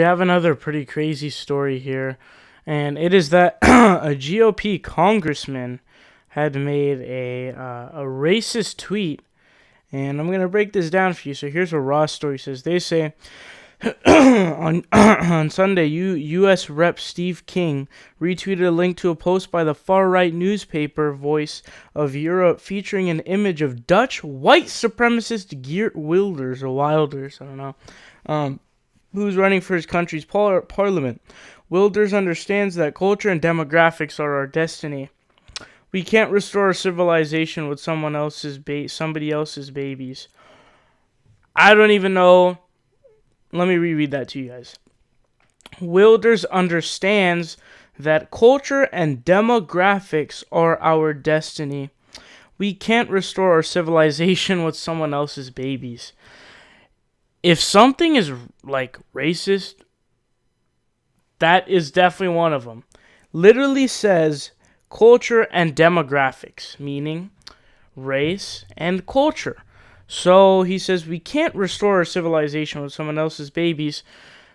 We have another pretty crazy story here, and it is that a GOP congressman had made a racist tweet, and I'm going to break this down for you. So here's what Raw Story says. They say, on Sunday, U.S. Rep. Steve King retweeted a link to a post by the far-right newspaper Voice of Europe featuring an image of Dutch white supremacist Geert Wilders, I don't know, who's running for his country's parliament. Wilders understands that culture and demographics are our destiny. We can't restore our civilization with somebody else's babies. I don't even know. Let me reread that to you guys. Wilders understands that culture and demographics are our destiny. We can't restore our civilization with someone else's babies. If something is like racist, that is definitely one of them. Literally says culture and demographics, meaning race and culture. So he says we can't restore our civilization with someone else's babies.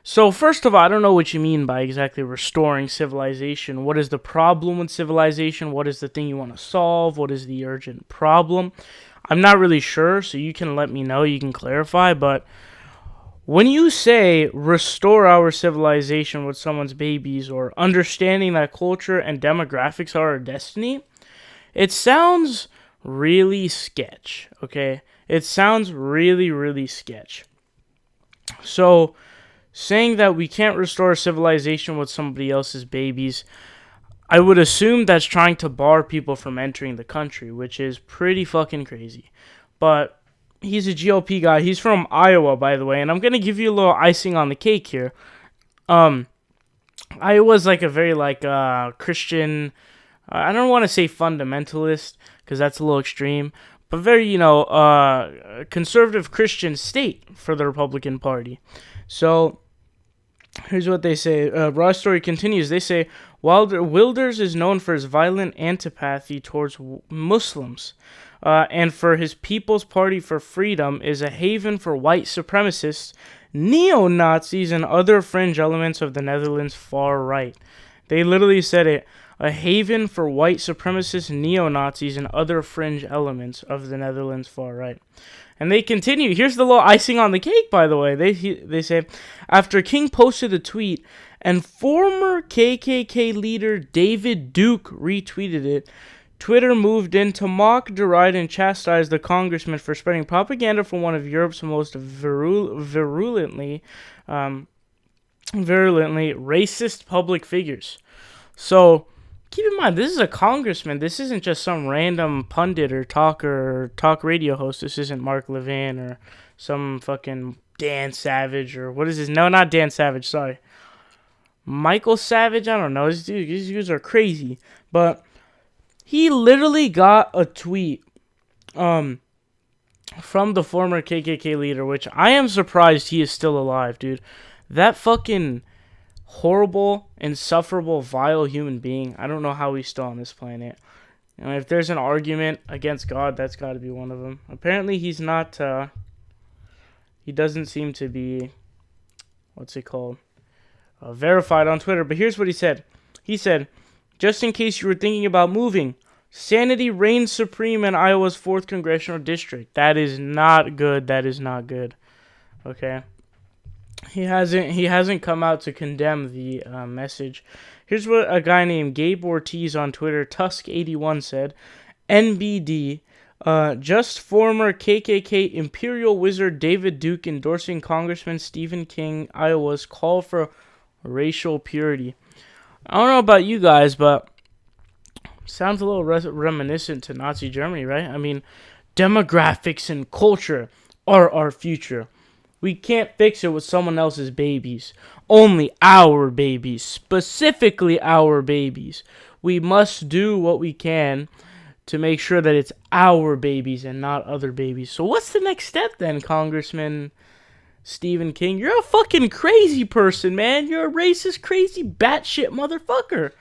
So first of all, I don't know what you mean by exactly restoring civilization. What is the problem with civilization? What is the thing you want to solve? What is the urgent problem? I'm not really sure, so you can let me know. You can clarify. But when you say restore our civilization with someone's babies or understanding that culture and demographics are our destiny, it sounds really sketch, okay? It sounds really, really sketch. So, saying that we can't restore civilization with somebody else's babies, I would assume that's trying to bar people from entering the country, which is pretty fucking crazy. But he's a GOP guy. He's from Iowa, by the way, and I'm going to give you a little icing on the cake here. Iowa's like a very Christian, I don't want to say fundamentalist, because that's a little extreme, but very, conservative Christian state for the Republican Party. So, here's what they say. Raw Story continues. They say, Wilders is known for his violent antipathy towards Muslims, and for his People's Party for Freedom is a haven for white supremacists, neo-Nazis, and other fringe elements of the Netherlands' far right. They literally said it. A haven for white supremacists, neo-Nazis, and other fringe elements of the Netherlands' far right. And they continue. Here's the little icing on the cake, by the way. They say, after King posted a tweet and former KKK leader David Duke retweeted it, Twitter moved in to mock, deride, and chastise the congressman for spreading propaganda from one of Europe's most virulently racist public figures. So, keep in mind, this is a congressman. This isn't just some random pundit or talk radio host. This isn't Mark Levin or some fucking Dan Savage or what is his? No, not Dan Savage. Sorry, Michael Savage. I don't know. These dudes are crazy. But he literally got a tweet, from the former KKK leader, which I am surprised he is still alive, dude. That fucking horrible, insufferable, vile human being. I don't know how he's still on this planet. And if there's an argument against God, that's got to be one of them. Apparently, he's not. He doesn't seem to be. What's it called? Verified on Twitter. But here's what he said. He said, "Just in case you were thinking about moving, sanity reigns supreme in Iowa's 4th congressional district." That is not good. That is not good. Okay. He hasn't come out to condemn the message. Here's what a guy named Gabe Ortiz on Twitter, Tusk81, said. NBD, just former KKK Imperial Wizard David Duke endorsing Congressman Stephen King, Iowa's call for racial purity. I don't know about you guys, but sounds a little reminiscent to Nazi Germany, right? I mean, demographics and culture are our future. We can't fix it with someone else's babies. Only our babies. Specifically our babies. We must do what we can to make sure that it's our babies and not other babies. So what's the next step then, Congressman Stephen King? You're a fucking crazy person, man. You're a racist, crazy, batshit motherfucker.